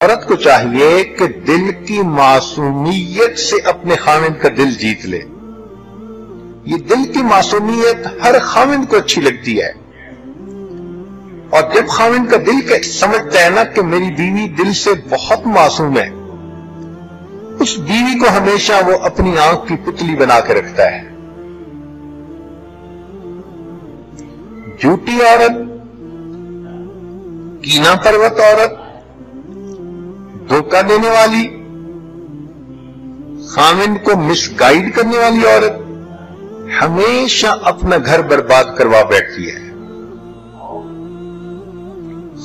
عورت کو چاہیے کہ دل کی معصومیت سے اپنے خاوند کا دل جیت لے. یہ دل کی معصومیت ہر خاوند کو اچھی لگتی ہے، اور جب خاوند کا دل سمجھتا ہے نا کہ میری بیوی دل سے بہت معصوم ہے، اس بیوی کو ہمیشہ وہ اپنی آنکھ کی پتلی بنا کے رکھتا ہے. جھوٹی عورت، کینہ پرست عورت، دھوکہ دینے والی، خاوند کو مس گائیڈ کرنے والی عورت ہمیشہ اپنا گھر برباد کروا بیٹھتی ہے.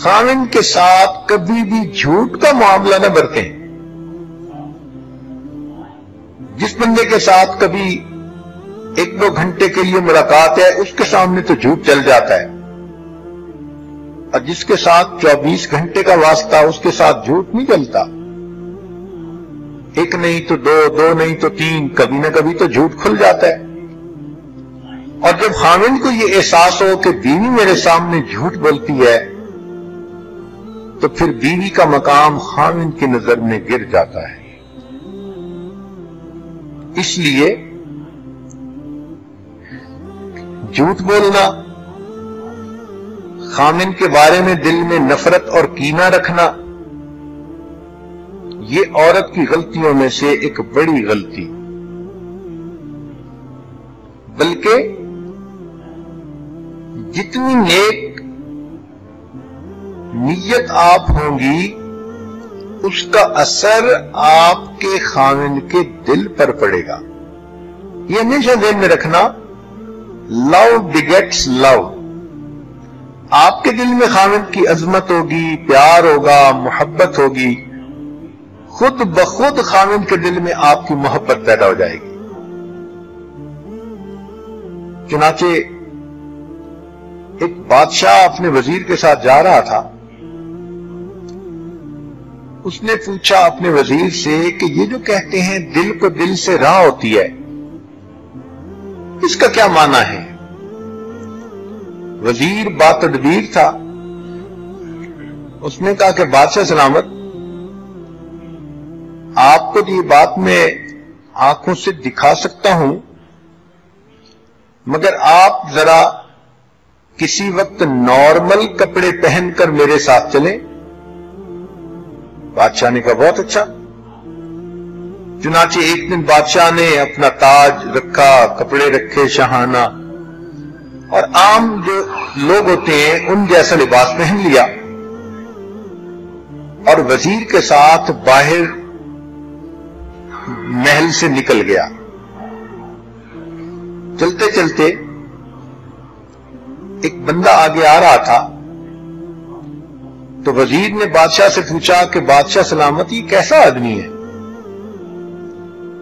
خاوند کے ساتھ کبھی بھی جھوٹ کا معاملہ نہ برتیں. جس بندے کے ساتھ کبھی 1-2 گھنٹے کے لیے ملاقات ہے، اس کے سامنے تو جھوٹ چل جاتا ہے، اور جس کے ساتھ 24 گھنٹے کا واسطہ، اس کے ساتھ جھوٹ نہیں چلتا. 1 نہیں تو 2، 2 نہیں تو 3، کبھی نہ کبھی تو جھوٹ کھل جاتا ہے. اور جب خاوند کو یہ احساس ہو کہ بیوی میرے سامنے جھوٹ بولتی ہے، تو پھر بیوی کا مقام خاوند کی نظر میں گر جاتا ہے. اس لیے جھوٹ بولنا، خاوند کے بارے میں دل میں نفرت اور کینہ رکھنا، یہ عورت کی غلطیوں میں سے ایک بڑی غلطی. بلکہ جتنی نیک نیت آپ ہوں گی، اس کا اثر آپ کے خاوند کے دل پر پڑے گا. یہ ہمیشہ ذہن میں رکھنا، لو بگیٹس لو. آپ کے دل میں خاوند کی عظمت ہوگی، پیار ہوگا، محبت ہوگی، خود بخود خاوند کے دل میں آپ کی محبت پیدا ہو جائے گی. چنانچہ ایک بادشاہ اپنے وزیر کے ساتھ جا رہا تھا. اس نے پوچھا اپنے وزیر سے کہ یہ جو کہتے ہیں دل کو دل سے راہ ہوتی ہے، اس کا کیا معنی ہے؟ وزیر باتدبیر تھا. اس نے کہا کہ بادشاہ سلامت، آپ کو یہ بات میں آنکھوں سے دکھا سکتا ہوں، مگر آپ ذرا کسی وقت نارمل کپڑے پہن کر میرے ساتھ چلیں. بادشاہ نے کہا بہت اچھا. چنانچہ ایک دن بادشاہ نے اپنا تاج رکھا، کپڑے رکھے شاہانہ، اور عام جو لوگ ہوتے ہیں ان جیسا لباس پہن لیا، اور وزیر کے ساتھ باہر محل سے نکل گیا. چلتے چلتے ایک بندہ آگے آ رہا تھا، تو وزیر نے بادشاہ سے پوچھا کہ بادشاہ سلامت، یہ کیسا آدمی ہے؟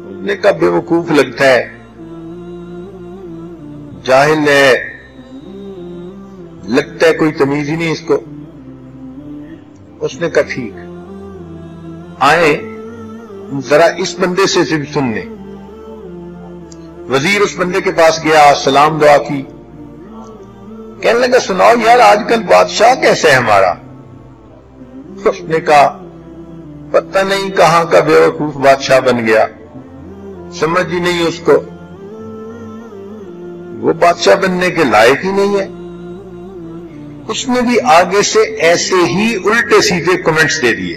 اس نے کہا بے وقوف لگتا ہے، جاہل ہے، لگتا ہے کوئی تمیز ہی نہیں اس کو. اس نے کہا ٹھیک، آئیں ذرا اس بندے سے سن لیں. وزیر اس بندے کے پاس گیا، سلام دعا کی، کہنے لگا سناؤ یار آج کل بادشاہ کیسے ہے ہمارا؟ اس نے کہا پتہ نہیں کہاں کا بے وقوف بادشاہ بن گیا، سمجھ ہی نہیں اس کو، وہ بادشاہ بننے کے لائق ہی نہیں ہے. اس نے بھی آگے سے ایسے ہی الٹے سیدھے کمنٹس دے دیے.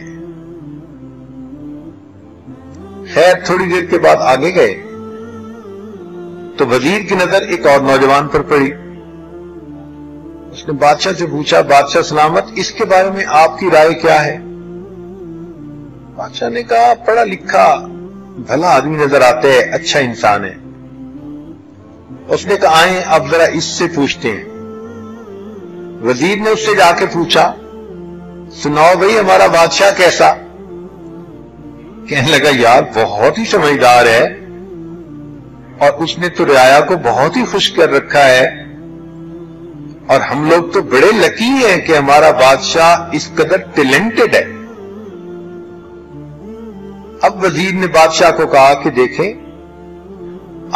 خیر تھوڑی دیر کے بعد آگے گئے تو وزیر کی نظر ایک اور نوجوان پر پڑی. اس نے بادشاہ سے پوچھا بادشاہ سلامت، اس کے بارے میں آپ کی رائے کیا ہے؟ بادشاہ نے کہا پڑھا لکھا بھلا آدمی نظر آتا ہے، اچھا انسان ہے. اس نے کہا آئیں اب ذرا اس سے پوچھتے ہیں. وزیر نے اس سے جا کے پوچھا سناؤ بھئی ہمارا بادشاہ کیسا؟ کہنے لگا یار بہت ہی سمجھدار ہے، اور اس نے تو رعایا کو بہت ہی خوش کر رکھا ہے، اور ہم لوگ تو بڑے لکی ہیں کہ ہمارا بادشاہ اس قدر ٹیلنٹڈ ہے. اب وزیر نے بادشاہ کو کہا کہ دیکھیں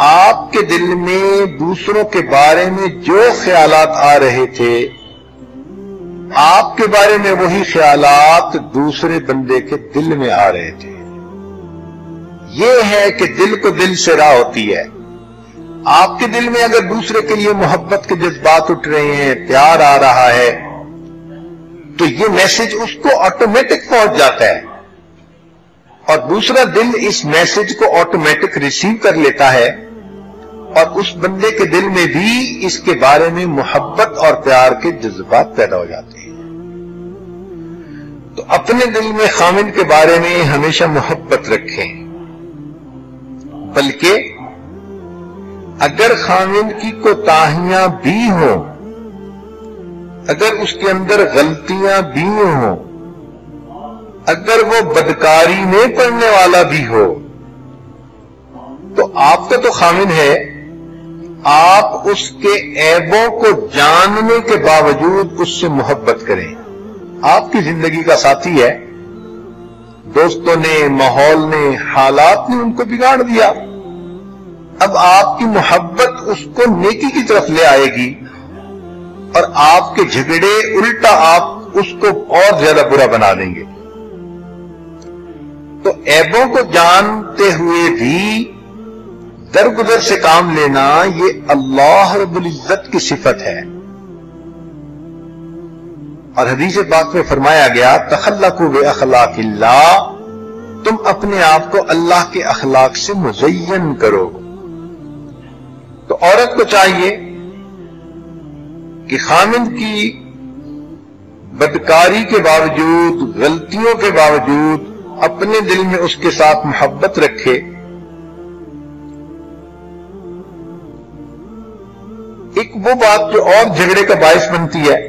آپ کے دل میں دوسروں کے بارے میں جو خیالات آ رہے تھے آپ کے بارے میں وہی خیالات دوسرے بندے کے دل میں آ رہے تھے. یہ ہے کہ دل کو دل سے راہ ہوتی ہے. آپ کے دل میں اگر دوسرے کے لیے محبت کے جذبات اٹھ رہے ہیں، پیار آ رہا ہے، تو یہ میسج اس کو آٹومیٹک پہنچ جاتا ہے، اور دوسرا دل اس میسج کو آٹومیٹک ریسیو کر لیتا ہے، اور اس بندے کے دل میں بھی اس کے بارے میں محبت اور پیار کے جذبات پیدا ہو جاتے ہیں. تو اپنے دل میں خامن کے بارے میں ہمیشہ محبت رکھیں، بلکہ اگر خامن کی کوتاہیاں بھی ہوں، اگر اس کے اندر غلطیاں بھی ہوں، اگر وہ بدکاری میں پڑنے والا بھی ہو، تو آپ کا تو خامن ہے، آپ اس کے عیبوں کو جاننے کے باوجود اس سے محبت کریں. آپ کی زندگی کا ساتھی ہے، دوستوں نے، ماحول نے، حالات نے ان کو بگاڑ دیا. اب آپ کی محبت اس کو نیکی کی طرف لے آئے گی، اور آپ کے جھگڑے الٹا آپ اس کو اور زیادہ برا بنا دیں گے. تو عیبوں کو جانتے ہوئے بھی درگزر سے کام لینا، یہ اللہ رب العزت کی صفت ہے. اور حدیث پاک میں فرمایا گیا، تخلقوا باخلاق اللہ، تم اپنے آپ کو اللہ کے اخلاق سے مزین کرو. تو عورت کو چاہیے کہ خامن کی بدکاری کے باوجود، غلطیوں کے باوجود اپنے دل میں اس کے ساتھ محبت رکھے. ایک وہ بات جو اور جھگڑے کا باعث بنتی ہے،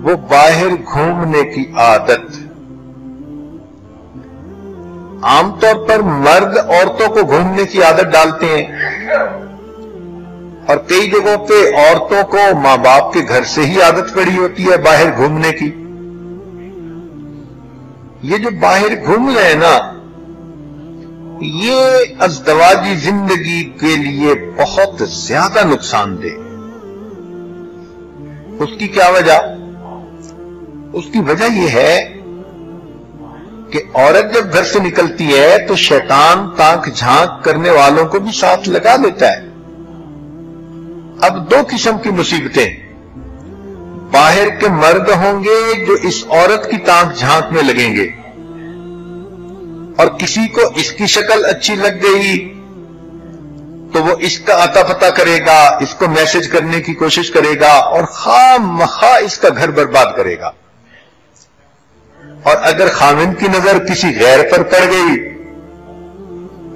وہ باہر گھومنے کی عادت. عام طور پر مرد عورتوں کو گھومنے کی عادت ڈالتے ہیں، اور کئی جگہوں پہ عورتوں کو ماں باپ کے گھر سے ہی عادت پڑی ہوتی ہے باہر گھومنے کی. یہ جو باہر گھوم رہے ہیں نا، یہ ازدواجی زندگی کے لیے بہت زیادہ نقصان دہ. اس کی کیا وجہ؟ اس کی وجہ یہ ہے کہ عورت جب گھر سے نکلتی ہے تو شیطان تانک جھانک کرنے والوں کو بھی ساتھ لگا لیتا ہے. اب دو قسم کی مصیبتیں، باہر کے مرد ہوں گے جو اس عورت کی تانک جھانک میں لگیں گے، اور کسی کو اس کی شکل اچھی لگ گئی تو وہ اس کا عطا پتہ کرے گا، اس کو میسج کرنے کی کوشش کرے گا، اور خواہ مخواہ اس کا گھر برباد کرے گا. اور اگر خامن کی نظر کسی غیر پر پڑ گئی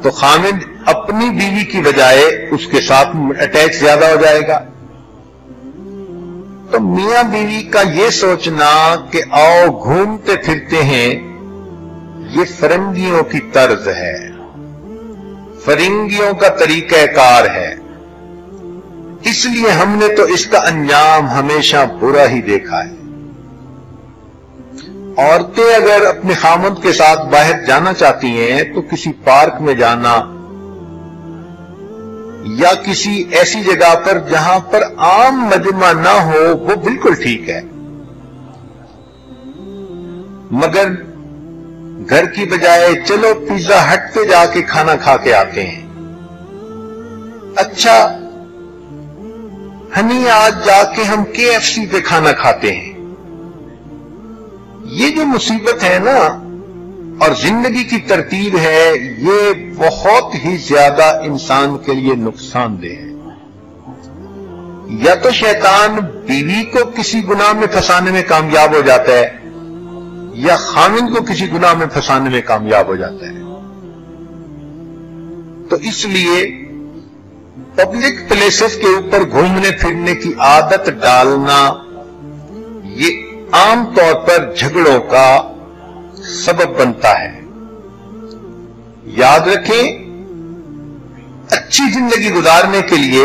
تو خامن اپنی بیوی کی بجائے اس کے ساتھ اٹیچ زیادہ ہو جائے گا. تو میاں بیوی کا یہ سوچنا کہ آؤ گھومتے پھرتے ہیں، یہ فرنگیوں کی طرز ہے، فرنگیوں کا طریقہ کار ہے. اس لیے ہم نے تو اس کا انجام ہمیشہ برا ہی دیکھا ہے. عورتیں اگر اپنے خامند کے ساتھ باہر جانا چاہتی ہیں تو کسی پارک میں جانا، یا کسی ایسی جگہ پر جہاں پر عام مجمع نہ ہو، وہ بالکل ٹھیک ہے. مگر گھر کی بجائے چلو پیزا ہٹ پہ جا کے کھانا کھا کے آتے ہیں. اچھا ہنی آج جا کے ہم KFC پہ کھانا کھاتے ہیں. یہ جو مصیبت ہے نا، اور زندگی کی ترتیب ہے، یہ بہت ہی زیادہ انسان کے لیے نقصان دہ ہے. یا تو شیطان بیوی کو کسی گناہ میں پھنسانے میں کامیاب ہو جاتا ہے، یا خامن کو کسی گناہ میں پھنسانے میں کامیاب ہو جاتا ہے. تو اس لیے پبلک پلیسز کے اوپر گھومنے پھرنے کی عادت ڈالنا، یہ عام طور پر جھگڑوں کا سبب بنتا ہے. یاد رکھیں، اچھی زندگی گزارنے کے لیے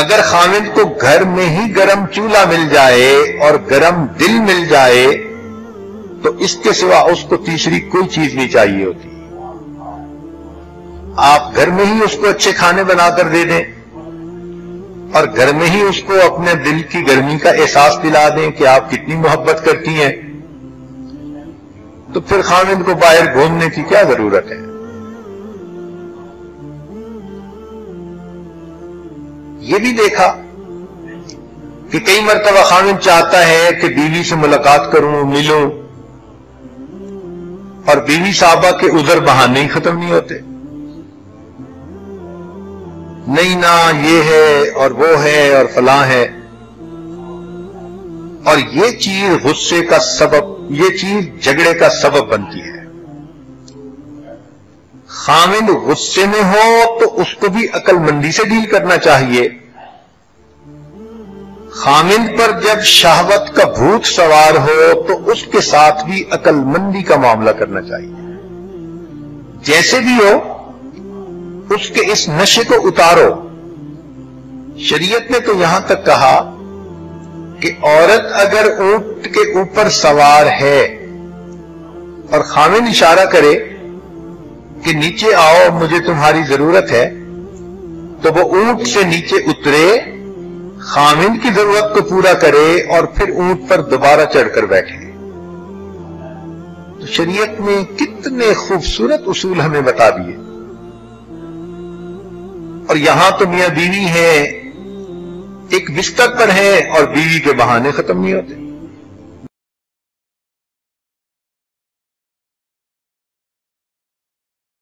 اگر خامند کو گھر میں ہی گرم چولہا مل جائے اور گرم دل مل جائے تو اس کے سوا اس کو تیسری کوئی چیز نہیں چاہیے ہوتی. آپ گھر میں ہی اس کو اچھے کھانے بنا کر دے دیں، اور گھر میں ہی اس کو اپنے دل کی گرمی کا احساس دلا دیں کہ آپ کتنی محبت کرتی ہیں، تو پھر خاوند کو باہر گھومنے کی کیا ضرورت ہے؟ یہ بھی دیکھا کہ کئی مرتبہ خاوند چاہتا ہے کہ بیوی سے ملاقات کروں، ملوں، اور بیوی صاحبہ کے عذر بہانے ہی ختم نہیں ہوتے، نہیں نا یہ ہے اور وہ ہے اور فلاں ہے، اور یہ چیز غصے کا سبب، یہ چیز جھگڑے کا سبب بنتی ہے۔ خاوند غصے میں ہو تو اس کو بھی عقل مندی سے ڈیل کرنا چاہیے۔ خاوند پر جب شہوت کا بھوت سوار ہو تو اس کے ساتھ بھی عقل مندی کا معاملہ کرنا چاہیے۔ جیسے بھی ہو اس کے اس نشے کو اتارو۔ شریعت نے تو یہاں تک کہا کہ عورت اگر اونٹ کے اوپر سوار ہے اور خاوند اشارہ کرے کہ نیچے آؤ مجھے تمہاری ضرورت ہے، تو وہ اونٹ سے نیچے اترے، خاوند کی ضرورت کو پورا کرے اور پھر اونٹ پر دوبارہ چڑھ کر بیٹھے۔ تو شریعت نے کتنے خوبصورت اصول ہمیں بتا دیے، اور یہاں تو میاں بیوی ہیں، ایک بستر پر ہیں اور بیوی کے بہانے ختم نہیں ہوتے۔